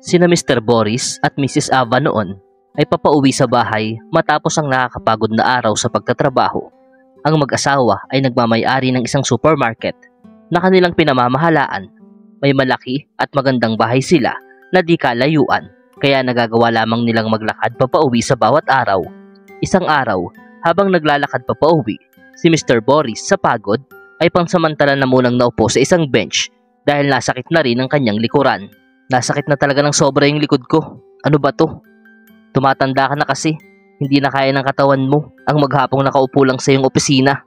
Sina Mr. Boris at Mrs. Ava noon ay papauwi sa bahay matapos ang nakakapagod na araw sa pagtatrabaho. Ang mag-asawa ay nagmamay-ari ng isang supermarket na kanilang pinamamahalaan. May malaki at magandang bahay sila na di kalayuan, kaya nagagawa lamang nilang maglakad papauwi sa bawat araw. Isang araw, habang naglalakad papauwi, si Mr. Boris sa pagod ay pansamantala na munang naupo sa isang bench dahil nasakit na rin ang kanyang likuran. Nasakit na talaga ng sobra yung likod ko. Ano ba to? Tumatanda ka na kasi. Hindi na kaya ng katawan mo ang maghapong nakaupo lang sa iyong opisina.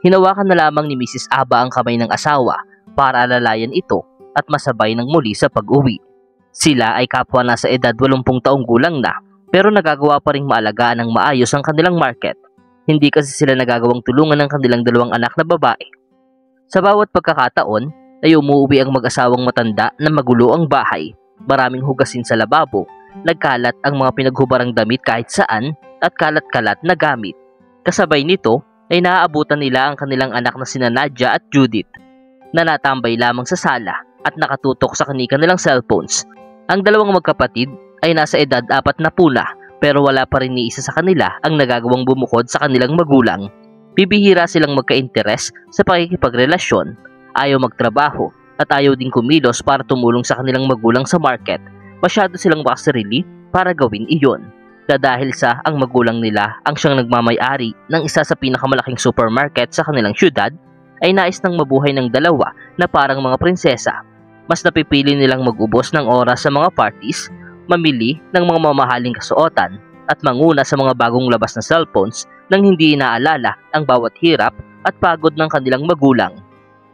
Hinawakan na lamang ni Mrs. Aba ang kamay ng asawa para alalayan ito at masabay ng muli sa pag-uwi. Sila ay kapwa nasa edad 80 taong gulang na, pero nagagawa pa ring maalagaan ng maayos ang kanilang market. Hindi kasi sila nagagawang tulungan ng kanilang dalawang anak na babae. Sa bawat pagkakataon ay umuwi ang mag-asawang matanda na magulo ang bahay. Maraming hugasin sa lababo, nagkalat ang mga pinaghubarang damit kahit saan at kalat-kalat na gamit. Kasabay nito ay naaabutan nila ang kanilang anak na sina Nadia at Judith na natambay lamang sa sala at nakatutok sa kanilang cellphones. Ang dalawang magkapatid ay nasa edad 40 na pero wala pa rin ni isa sa kanila ang nagagawang bumukod sa kanilang magulang. Bibihira silang magka-interes sa pakikipagrelasyon, ayaw magtrabaho at ayaw din kumilos para tumulong sa kanilang magulang sa market. Masyado silang makasarili para gawin iyon. Dahil sa ang magulang nila ang siyang nagmamay-ari ng isa sa pinakamalaking supermarket sa kanilang syudad, ay nais nang mabuhay ng dalawa na parang mga prinsesa. Mas napipili nilang mag-ubos ng oras sa mga parties, mamili ng mga mamahaling kasuotan at manguna sa mga bagong labas na cellphones nang hindi inaalala ang bawat hirap at pagod ng kanilang magulang.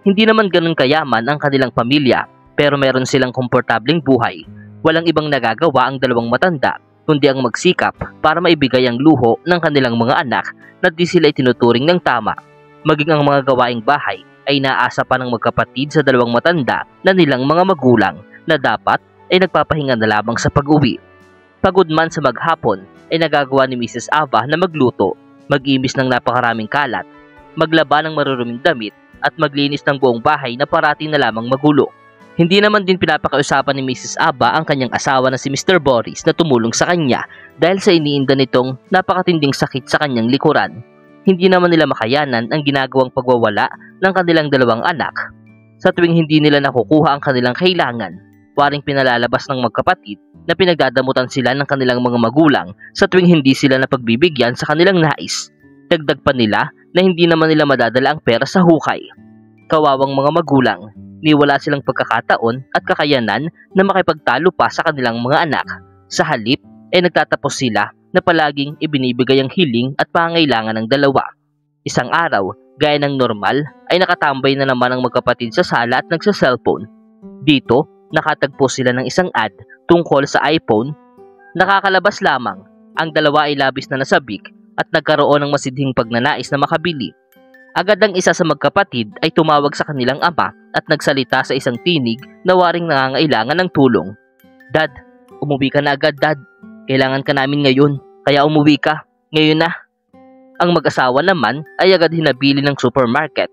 Hindi naman ganun kayaman ang kanilang pamilya, pero meron silang komportableng buhay. Walang ibang nagagawa ang dalawang matanda kundi ang magsikap para maibigay ang luho ng kanilang mga anak na di sila itinuturing ng tama. Maging ang mga gawaing bahay ay naasa pa ng magkapatid sa dalawang matanda na nilang mga magulang na dapat ay nagpapahinga na lamang sa pag-uwi. Pagod man sa maghapon ay nagagawa ni Mrs. Ava na magluto, mag-imbis ng napakaraming kalat, maglaba ng maruruming damit at maglinis ng buong bahay na parating na lamang magulo. Hindi naman din pinapakausapan ni Mrs. Aba ang kanyang asawa na si Mr. Boris na tumulong sa kanya dahil sa iniinda nitong napakatinding sakit sa kanyang likuran. Hindi naman nila makayanan ang ginagawang pagwawala ng kanilang dalawang anak. Sa tuwing hindi nila nakukuha ang kanilang kailangan, waring pinalalabas ng magkapatid na pinagdadamutan sila ng kanilang mga magulang sa tuwing hindi sila napagbibigyan sa kanilang nais. Dagdag pa nila na hindi naman nila madadala ang pera sa hukay. Kawawang mga magulang, ni wala silang pagkakataon at kakayanan na makipagtalo pa sa kanilang mga anak. Sa halip ay nagtatapos sila na palaging ibinibigay ang hiling at pangailangan ng dalawa. Isang araw, gaya ng normal, ay nakatambay na naman ang magkapatid sa sala at nagsa-cellphone. Dito, nakatagpo sila ng isang ad tungkol sa iPhone. Nakakalabas lamang, ang dalawa ay labis na nasabik at nagkaroon ng masidhing pagnanais na makabili. Agad ang isa sa magkapatid ay tumawag sa kanilang ama at nagsalita sa isang tinig na waring nangangailangan ng tulong. "Dad, umuwi ka na agad, Dad. Kailangan ka namin ngayon, kaya umuwi ka. Ngayon na." Ang mag-asawa naman ay agad hinabili ng supermarket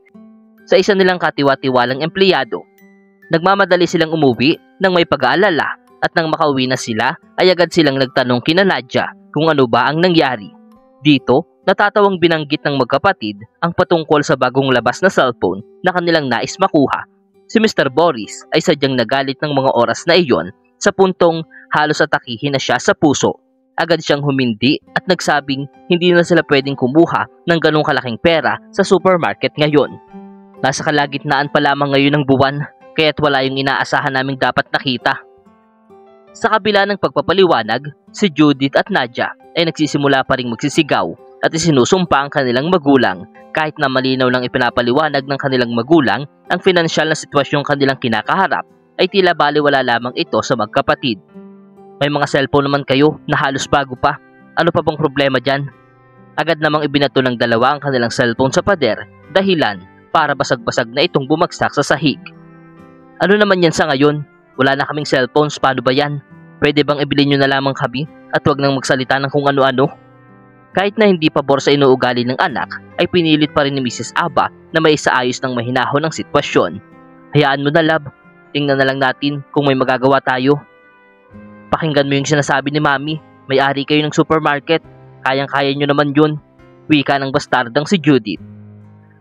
sa isa nilang katiwa-tiwalang empleyado. Nagmamadali silang umuwi nang may pag-aalala at nang makauwi na sila ay agad silang nagtanong kina Nadia kung ano ba ang nangyari. Dito, natatawang binanggit ng magkapatid ang patungkol sa bagong labas na cellphone na kanilang nais makuha. Si Mr. Boris ay sadyang nagalit ng mga oras na iyon sa puntong halos atakihin na siya sa puso. Agad siyang humindi at nagsabing hindi na sila pwedeng kumuha ng ganong kalaking pera sa supermarket ngayon. "Nasa kalagitnaan pa lamang ngayon ng buwan, kaya't wala yung inaasahan naming dapat nakita." Sa kabila ng pagpapaliwanag, si Judith at Nadia ay nagsisimula pa ring magsisigaw at isinusumpa ang kanilang magulang kahit na malinaw lang ipinapaliwanag ng kanilang magulang ang pinansyal na sitwasyong kanilang kinakaharap ay tila baliwala lamang ito sa magkapatid. "May mga cellphone naman kayo na halos bago pa. Ano pa bang problema dyan?" Agad namang ibinato ng dalawa ang kanilang cellphone sa pader, dahilan para basag-basag na itong bumagsak sa sahig. "Ano naman yan sa ngayon? Wala na kaming cellphones, paano ba yan? Pwede bang ibili nyo na lamang kami at wag nang magsalita ng kung ano-ano?" Kahit na hindi pabor sa inuugali ng anak, ay pinilit pa rin ni Mrs. Aba na may isaayos ng mahinahon ng sitwasyon. "Hayaan mo na, love. Tingnan na lang natin kung may magagawa tayo." Pakinggan mo yung sinasabi ni Mami. May-ari kayo ng supermarket. Kayang-kaya nyo naman yun. Wika ng bastardang si Judith.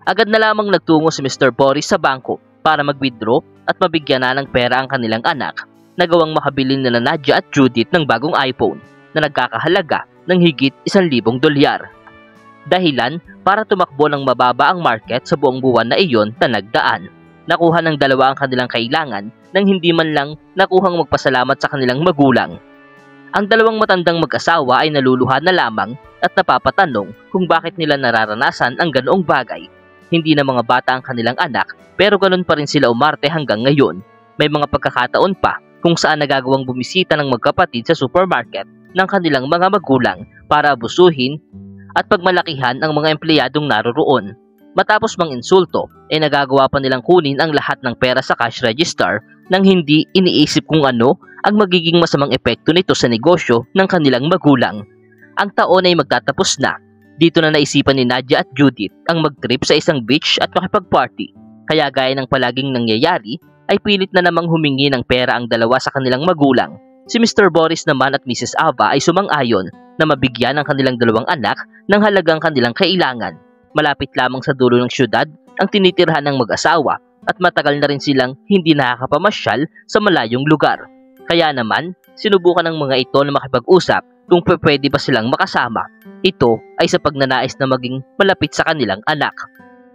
Agad na lamang nagtungo si Mr. Boris sa bangko para mag-withdraw at mabigyan na ng pera ang kanilang anak na gawang makabili nila Nadia at Judith ng bagong iPhone na nagkakahalaga ng higit $1,000. Dahilan para tumakbo ng mababa ang market sa buong buwan na iyon na nagdaan. Nakuha ng dalawa ang kanilang kailangan nang hindi man lang nakuhang magpasalamat sa kanilang magulang. Ang dalawang matandang mag-asawa ay naluluha na lamang at napapatanong kung bakit nila nararanasan ang ganoong bagay. Hindi na mga bata ang kanilang anak pero ganun pa rin sila umarte hanggang ngayon. May mga pagkakataon pa kung saan nagagawang bumisita ng magkapatid sa supermarket ng kanilang mga magulang para abusuhin at pagmalakihan ang mga empleyadong naroroon. Matapos mang insulto, ay nagagawa pa nilang kunin ang lahat ng pera sa cash register nang hindi iniisip kung ano ang magiging masamang epekto nito sa negosyo ng kanilang magulang. Ang taon ay magtatapos na. Dito na naisipan ni Nadia at Judith ang mag-trip sa isang beach at makipag-party. Kaya gaya ng palaging nangyayari, ay pilit na namang humingi ng pera ang dalawa sa kanilang magulang. Si Mr. Boris naman at Mrs. Ava ay sumang-ayon na mabigyan ang kanilang dalawang anak ng halagang kanilang kailangan. Malapit lamang sa dulo ng syudad ang tinitirhan ng mag-asawa at matagal na rin silang hindi nakakapamasyal sa malayong lugar. Kaya naman, sinubukan ng mga ito na makipag-usap kung pwede ba silang makasama. Ito ay sa pagnanais na maging malapit sa kanilang anak.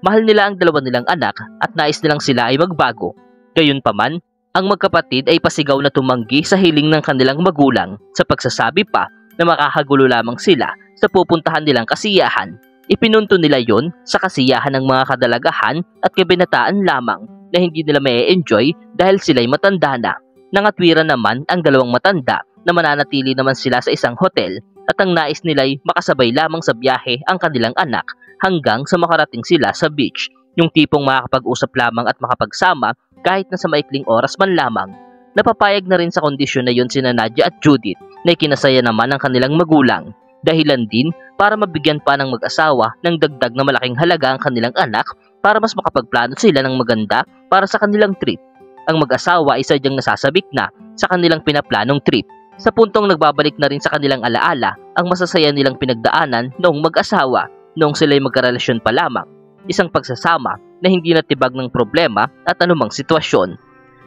Mahal nila ang dalawa nilang anak at nais nilang sila ay magbago. Gayunpaman, ang magkapatid ay pasigaw na tumanggi sa hiling ng kanilang magulang sa pagsasabi pa na makakagulo lamang sila sa pupuntahan nilang kasiyahan. Ipinunto nila yon sa kasiyahan ng mga kadalagahan at kabinataan lamang na hindi nila may-enjoy dahil sila'y matanda na. Nangatwiran naman ang dalawang matanda na mananatili naman sila sa isang hotel at ang nais nila'y makasabay lamang sa biyahe ang kanilang anak hanggang sa makarating sila sa beach. Yung tipong makakapag-usap lamang at makapagsama kahit na sa maikling oras man lamang. Napapayag na rin sa kondisyon na yon sina Nadia at Judith na ikinasaya naman ang kanilang magulang. Dahilan din para mabigyan pa ng mag-asawa ng dagdag na malaking halaga ang kanilang anak para mas makapagplano sila ng maganda para sa kanilang trip. Ang mag-asawa ay sadyang nasasabik na sa kanilang pinaplanong trip. Sa puntong nagbabalik na rin sa kanilang alaala ang masasaya nilang pinagdaanan noong mag-asawa noong sila'y magkarelasyon pa lamang. Isang pagsasama na hindi natibag ng problema at anumang sitwasyon.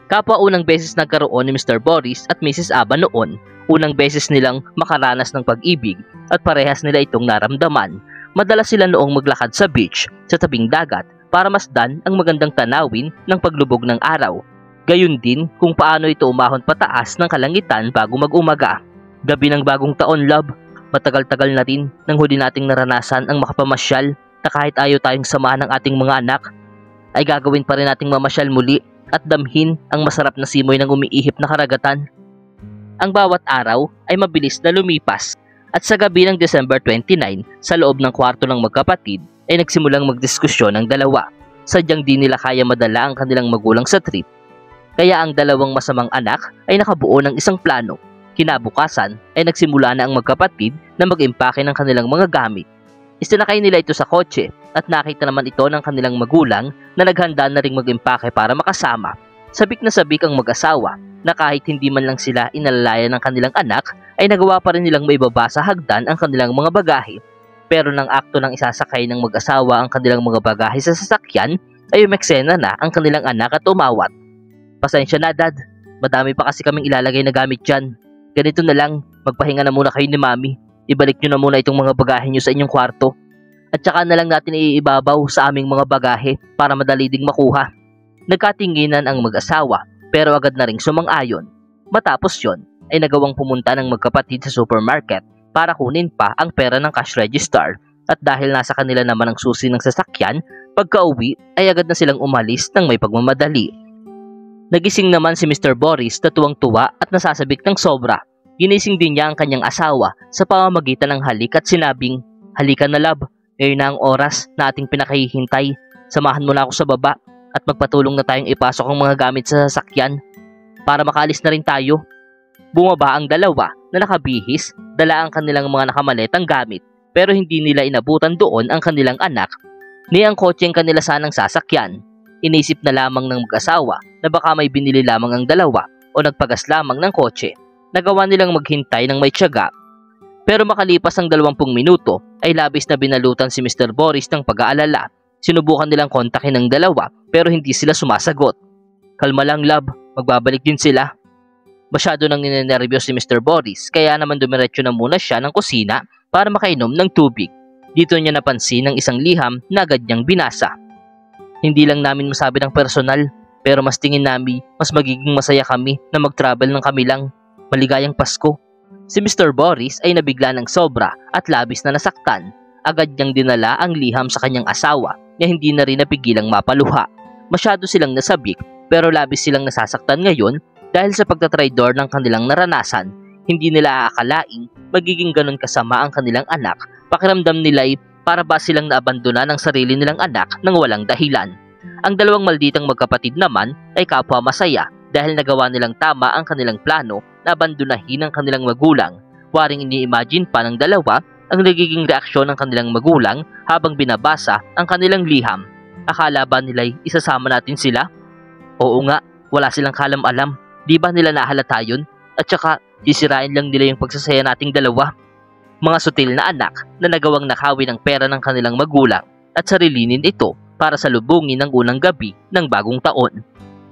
Kapwa unang beses nagkaroon ni Mr. Boris at Mrs. Ava noon, unang beses nilang makaranas ng pag-ibig at parehas nila itong naramdaman. Madalas sila noong maglakad sa beach, sa tabing dagat para masdan ang magandang tanawin ng paglubog ng araw. Gayun din kung paano ito umahon pataas ng kalangitan bago mag-umaga. Gabi ng bagong taon, love. Matagal-tagal na rin nang huli nating naranasan ang makapamasyal na kahit ayaw tayong samahan ng ating mga anak, ay gagawin pa rin nating mamasyal muli at damhin ang masarap na simoy ng umiihip na karagatan. Ang bawat araw ay mabilis na lumipas at sa gabi ng December 29 sa loob ng kwarto ng magkapatid ay nagsimulang magdiskusyon ang dalawa. Sadyang di nila kaya madala ang kanilang magulang sa trip. Kaya ang dalawang masamang anak ay nakabuo ng isang plano. Kinabukasan ay nagsimula na ang magkapatid na mag-impake ng kanilang mga gamit. Isinakay nila ito sa kotse at nakita naman ito ng kanilang magulang na naghanda na ring mag-impake para makasama. Sabik na sabik ang mag-asawa na kahit hindi man lang sila inalalayan ng kanilang anak ay nagawa pa rin nilang maibaba sa hagdan ang kanilang mga bagahe. Pero nang akto ng isasakay ng mag-asawa ang kanilang mga bagahe sa sasakyan ay umeksena na ang kanilang anak at umawat. Pasensya na, Dad. Madami pa kasi kaming ilalagay na gamit dyan. Ganito na lang, magpahinga na muna kayo ni Mami. Ibalik nyo na muna itong mga bagahe nyo sa inyong kwarto. At saka na lang natin iibabaw sa aming mga bagahe para madali ding makuha. Nagkatinginan ang mag-asawa pero agad na ring sumang-ayon. Matapos yon ay nagawang pumunta ng magkapatid sa supermarket para kunin pa ang pera ng cash register. At dahil nasa kanila naman ang susi ng sasakyan, pagka-uwi ay agad na silang umalis ng may pagmamadali. Nagising naman si Mr. Boris na tuwang-tuwa at nasasabik ng sobra. Ginising din niya ang kanyang asawa sa pamamagitan ng halik at sinabing, "Halika na, love, ngayon na ang oras na ating pinakahihintay. Samahan mo na ako sa baba at magpatulong na tayong ipasok ang mga gamit sa sasakyan para makaalis na rin tayo." Bumaba ang dalawa na nakabihis, dala ang kanilang mga nakamaletang gamit pero hindi nila inabutan doon ang kanilang anak ni ang kotseng kanila sanang sasakyan. Inisip na lamang ng mag-asawa na baka may binili lamang ang dalawa o nagpagas lamang ng kotse. Nagawa nilang maghintay ng may tiyaga. Pero makalipas ang 20 minuto ay labis na binalutan si Mr. Boris ng pag-aalala. Sinubukan nilang kontakin ng dalawa pero hindi sila sumasagot. Kalma lang love, magbabalik din sila. Masyado nang ninenervyos si Mr. Boris kaya naman dumiretso na muna siya ng kusina para makainom ng tubig. Dito niya napansin ang isang liham na agad niyang binasa. Hindi lang namin masabi ng personal, pero mas tingin namin mas magiging masaya kami na mag-travel ng kami lang. Maligayang Pasko. Si Mr. Boris ay nabigla ng sobra at labis na nasaktan. Agad niyang dinala ang liham sa kanyang asawa na hindi na rin napigilang mapaluha. Masyado silang nasabik pero labis silang nasasaktan ngayon dahil sa pagtatraidor ng kanilang naranasan. Hindi nila aakalaing magiging ganun kasama ang kanilang anak. Pakiramdam nila'y para ba silang naabandona ng sarili nilang anak nang walang dahilan. Ang dalawang malditang magkapatid naman ay kapwa masaya dahil nagawa nilang tama ang kanilang plano na abandonahin ang kanilang magulang. Waring ini-imagine pa ng dalawa ang nagiging reaksyon ng kanilang magulang habang binabasa ang kanilang liham. Akala ba nila'y isasama natin sila? Oo nga, wala silang kalam-alam. Di ba nila nahalata yun? At saka sisirain lang nila yung pagsasaya nating dalawa. Mga sutil na anak na nagawang nakawi ng pera ng kanilang magulang at sarilinin ito para salubungin ang unang gabi ng bagong taon.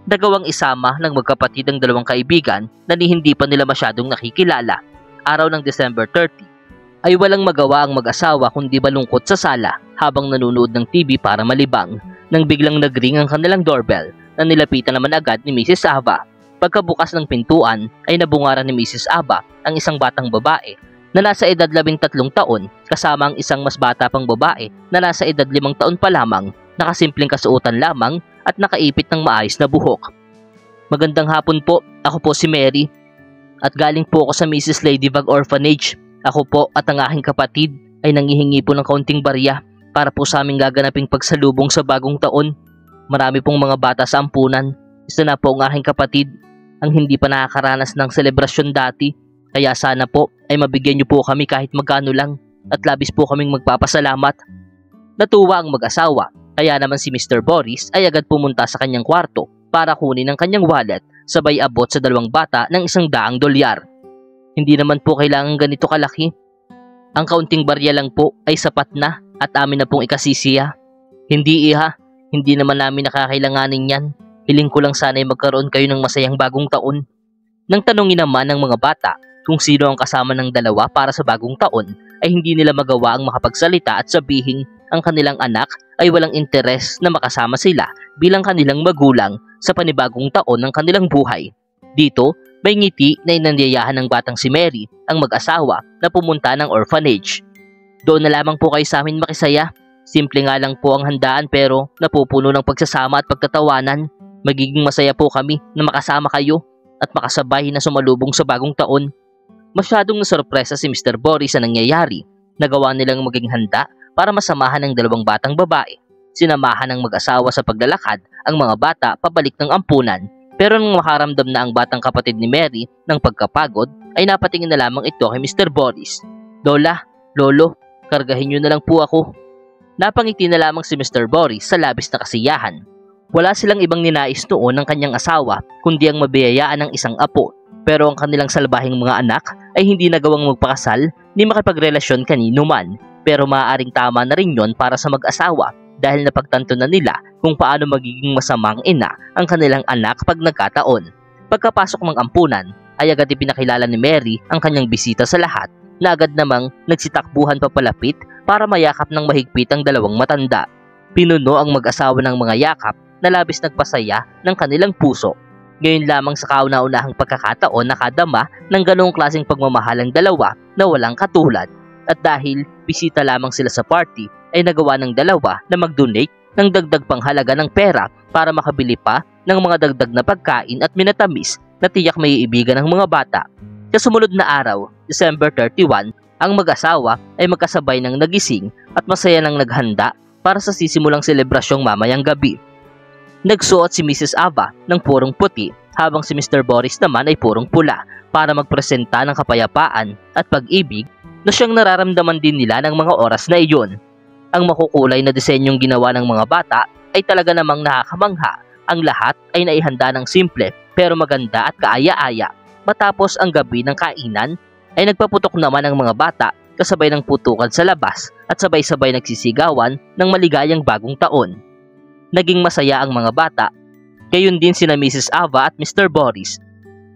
Nagawang isama ng magkapatid ang dalawang kaibigan na hindi pa nila masyadong nakikilala. Araw ng December 30 ay walang magawa ang mag-asawa kundi malungkot sa sala habang nanonood ng TV para malibang nang biglang nagring ang kanilang doorbell na nilapitan naman agad ni Mrs. Ava. Pagkabukas ng pintuan ay nabungaran ni Mrs. Ava ang isang batang babae na nasa edad 13 taon kasama ang isang mas bata pang babae na nasa edad 5 taon pa lamang, nakasimpleng kasuotan lamang at nakaipit ng maayos na buhok. Magandang hapon po, ako po si Mary at galing po ako sa Mrs. Ladybug Orphanage. Ako po at ang aking kapatid ay nangihingi po ng kaunting barya para po sa aming gaganaping pagsalubong sa bagong taon. Marami pong mga bata sa ampunan. Isa na po ang aking kapatid ang hindi pa nakakaranas ng selebrasyon dati. Kaya sana po ay mabigyan niyo po kami kahit magkano lang at labis po kaming magpapasalamat. Natuwa ang mag-asawa kaya naman si Mr. Boris ay agad pumunta sa kanyang kwarto para kunin ang kanyang wallet sabay abot sa dalawang bata ng $100. Hindi naman po kailangan ganito kalaki. Ang kaunting barya lang po ay sapat na at amin na pong ikasisiya. Hindi iha, hindi naman namin nakakailanganin yan. Hiling ko lang sana'y magkaroon kayo ng masayang bagong taon. Nang tanungin naman ng mga bata kung sino ang kasama ng dalawa para sa bagong taon, ay hindi nila magawa ang makapagsalita at sabihin ang kanilang anak ay walang interes na makasama sila bilang kanilang magulang sa panibagong taon ng kanilang buhay. Dito, may ngiti na inanyayahan ng batang si Mary ang mag-asawa na pumunta ng orphanage. Doon na lamang po kayo sa amin makisaya. Simple nga lang po ang handaan pero napupuno ng pagsasama at pagtatawanan. Magiging masaya po kami na makasama kayo at makasabay na sumalubong sa bagong taon. Masyadong nasorpresa si Mr. Boris sa nangyayari. Nagawa nilang maging handa para masamahan ng dalawang batang babae. Sinamahan ng mag-asawa sa paglalakad ang mga bata pabalik ng ampunan. Pero nang makaramdam na ang batang kapatid ni Mary ng pagkapagod, ay napatingin na lamang ito kay Mr. Boris. Lola, Lolo, kargahin niyo na lang po ako. Napangiti na lamang si Mr. Boris sa labis na kasiyahan. Wala silang ibang ninais noon ng kanyang asawa kundi ang mabiyayaan ng isang apo. Pero ang kanilang salbahing mga anak ay hindi nagawang magpakasal ni makipagrelasyon kanino man. Pero maaaring tama na rin yon para sa mag-asawa dahil napagtanto na nila kung paano magiging masamang ina ang kanilang anak pag nagkataon. Pagkapasok ng ampunan ay agad ipinakilala ni Mary ang kanyang bisita sa lahat na agad namang nagsitakbuhan papalapit para mayakap ng mahigpit ang dalawang matanda. Pinuno ang mag-asawa ng mga yakap na labis nagpasaya ng kanilang puso. Ngayon lamang sa kauna-unahang pagkakataon nakadama ng ganong klaseng pagmamahal ang dalawa na walang katulad. At dahil bisita lamang sila sa party, ay nagawa ng dalawa na mag-donate ng dagdag panghalaga ng pera para makabili pa ng mga dagdag na pagkain at minatamis na tiyak may iibigan ng mga bata. Sa sumunod na araw, December 31, ang mag-asawa ay magkasabay ng nagising at masaya ng naghanda para sa sisimulang selebrasyong mamayang gabi. Nagsuot si Mrs. Ava ng purong puti habang si Mr. Boris naman ay purong pula para magpresenta ng kapayapaan at pag-ibig na siyang nararamdaman din nila ng mga oras na iyon. Ang makukulay na disenyong ginawa ng mga bata ay talaga namang nakakamangha. Ang lahat ay naihanda ng simple pero maganda at kaaya-aya. Matapos ang gabi ng kainan, ay nagpaputok naman ang mga bata kasabay ng putukan sa labas at sabay-sabay nagsisigawan ng maligayang bagong taon. Naging masaya ang mga bata, gayon din sina Mrs. Ava at Mr. Boris,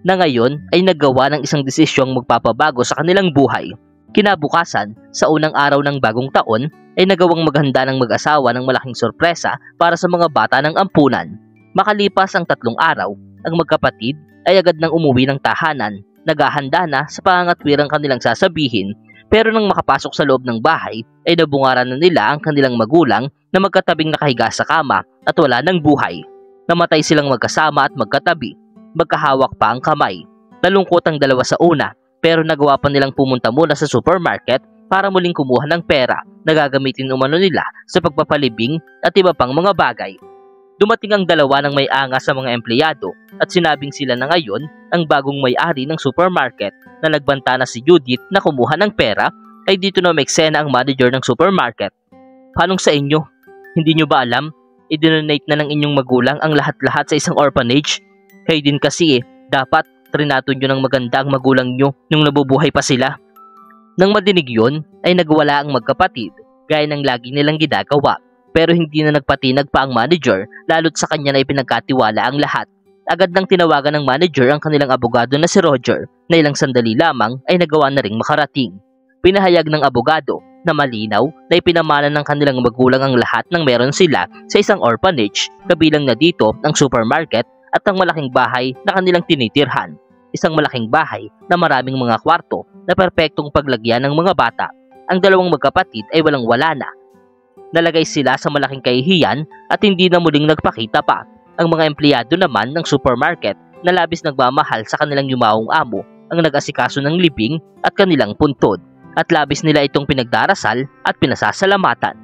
na ngayon ay naggawa ng isang desisyong magpapabago sa kanilang buhay. Kinabukasan, sa unang araw ng bagong taon, ay nagawang maghanda ng mag-asawa ng malaking sorpresa para sa mga bata ng ampunan. Makalipas ang 3 araw, ang magkapatid ay agad nang umuwi ng tahanan, naghahanda na sa pangangatwirang kanilang sasabihin, pero nang makapasok sa loob ng bahay ay nabungaran na nila ang kanilang magulang na magkatabing nakahiga sa kama at wala ng buhay. Namatay silang magkasama at magkatabi, magkahawak pa ang kamay. Nalungkot ang dalawa sa una, pero nagawa pa nilang pumunta muna sa supermarket para muling kumuha ng pera na gagamitin umano nila sa pagpapalibing at iba pang mga bagay. Dumating ang dalawa ng may angas sa mga empleyado at sinabing sila na ngayon ang bagong may-ari ng supermarket na nagbanta na si Judith na kumuha ng pera ay dito na umeksena ang manager ng supermarket. Paano sa inyo? Hindi nyo ba alam? I-donate na ng inyong magulang ang lahat-lahat sa isang orphanage? Kayo din kasi dapat trinato nyo ng maganda ang magulang nyo nung nabubuhay pa sila. Nang madinig yun, ay nagwala ang magkapatid, gaya ng lagi nilang ginagawa. Pero hindi na nagpatinag pa ang manager, lalo't sa kanya na ipinagkatiwala ang lahat. Agad nang tinawagan ng manager ang kanilang abogado na si Roger, na ilang sandali lamang ay nagawa na ring makarating. Pinahayag ng abogado na malinaw na ipinamana ng kanilang magulang ang lahat ng meron sila sa isang orphanage, kabilang na dito ang supermarket at ang malaking bahay na kanilang tinitirhan. Isang malaking bahay na maraming mga kwarto na perpektong paglagyan ng mga bata. Ang dalawang magkapatid ay walang-wala na. Nalagay sila sa malaking kahihiyan at hindi na muling nagpakita pa. Ang mga empleyado naman ng supermarket na labis nagmamahal sa kanilang yumaong amo ang nag-asikaso ng libing at kanilang puntod. At labis nila itong pinagdarasal at pinasasalamatan.